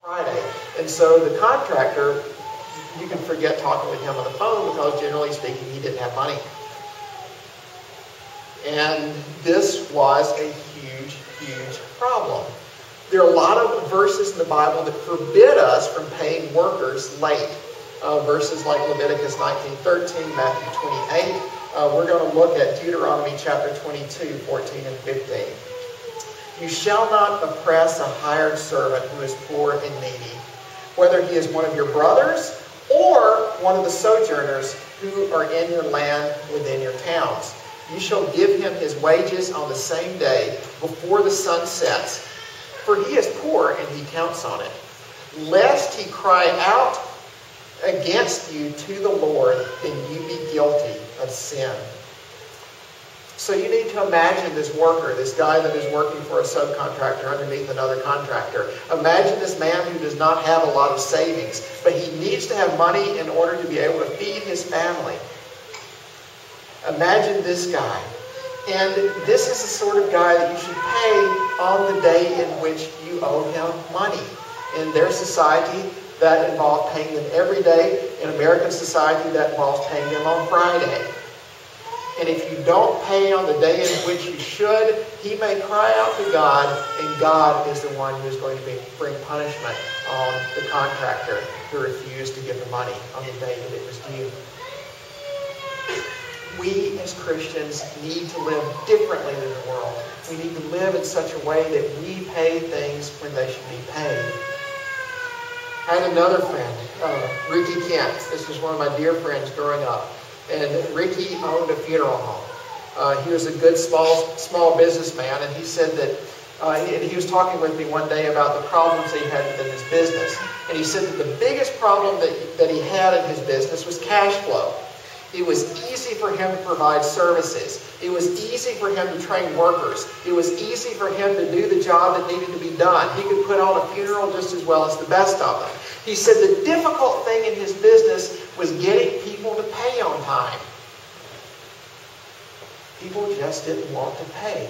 Friday. And so the contractor, you can forget talking with him on the phone because generally speaking, he didn't have money. And this was a huge, huge problem. There are a lot of verses in the Bible that forbid us from paying workers late. Verses like Leviticus 19:13, Matthew 28. We're going to look at Deuteronomy chapter 22, 14 and 15. You shall not oppress a hired servant who is poor and needy, whether he is one of your brothers or one of the sojourners who are in your land within your towns. You shall give him his wages on the same day before the sun sets, for he is poor and he counts on it. Lest he cry out against you to the Lord, then you be guilty of sin. So you need to imagine this worker, this guy that is working for a subcontractor underneath another contractor. Imagine this man who does not have a lot of savings, but he needs to have money in order to be able to feed his family. Imagine this guy. And this is the sort of guy that you should pay on the day in which you owe him money. In their society, that involved paying them every day. In American society, that involves paying them on Friday. And if you don't pay on the day in which you should, he may cry out to God, and God is the one who is going to bring punishment on the contractor who refused to give the money on the day that it was due. We as Christians need to live differently than the world. We need to live in such a way that we pay things when they should be paid. I had another friend, Ricky Kent. This was one of my dear friends growing up. And Ricky owned a funeral home. He was a good small businessman, and he said that he was talking with me one day about the problems that he had in his business. And he said that the biggest problem that he had in his business was cash flow. It was easy for him to provide services. It was easy for him to train workers. It was easy for him to do the job that needed to be done. He could put on a funeral just as well as the best of them. He said the difficult thing in his business was getting people to pay on time. People just didn't want to pay.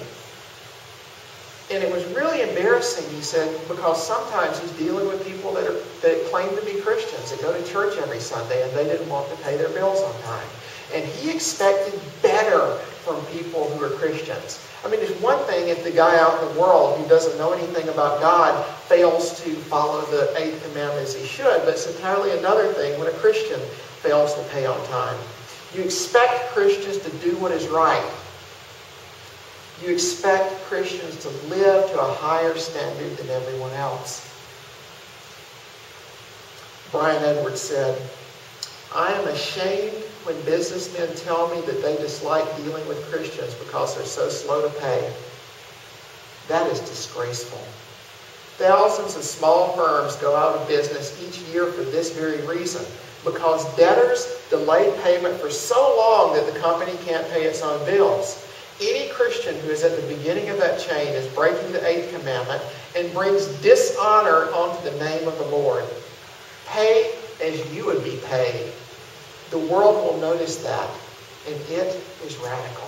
And it was really embarrassing, he said, because sometimes he's dealing with people that claim to be Christians, that go to church every Sunday, and they didn't want to pay their bills on time. And he expected better from people who are Christians. I mean, it's one thing if the guy out in the world who doesn't know anything about God fails to follow the 8th commandment as he should, but it's entirely another thing when a Christian fails to pay on time. You expect Christians to do what is right. You expect Christians to live to a higher standard than everyone else. Brian Edwards said, I am ashamed when businessmen tell me that they dislike dealing with Christians because they're so slow to pay. That is disgraceful. Thousands of small firms go out of business each year for this very reason, because debtors delay payment for so long that the company can't pay its own bills. Any Christian who is at the beginning of that chain is breaking the 8th commandment and brings dishonor onto the name of the Lord. Pay as you would be paid. The world will notice that, and it is radical.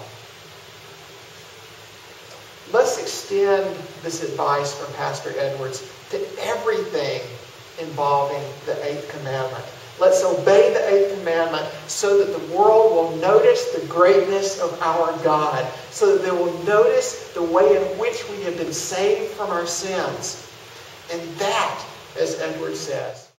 Let's extend this advice from Pastor Edwards to everything involving the 8th commandment. Let's obey the 8th commandment so that the world will notice the greatness of our God, so that they will notice the way in which we have been saved from our sins. And that, as Edwards says,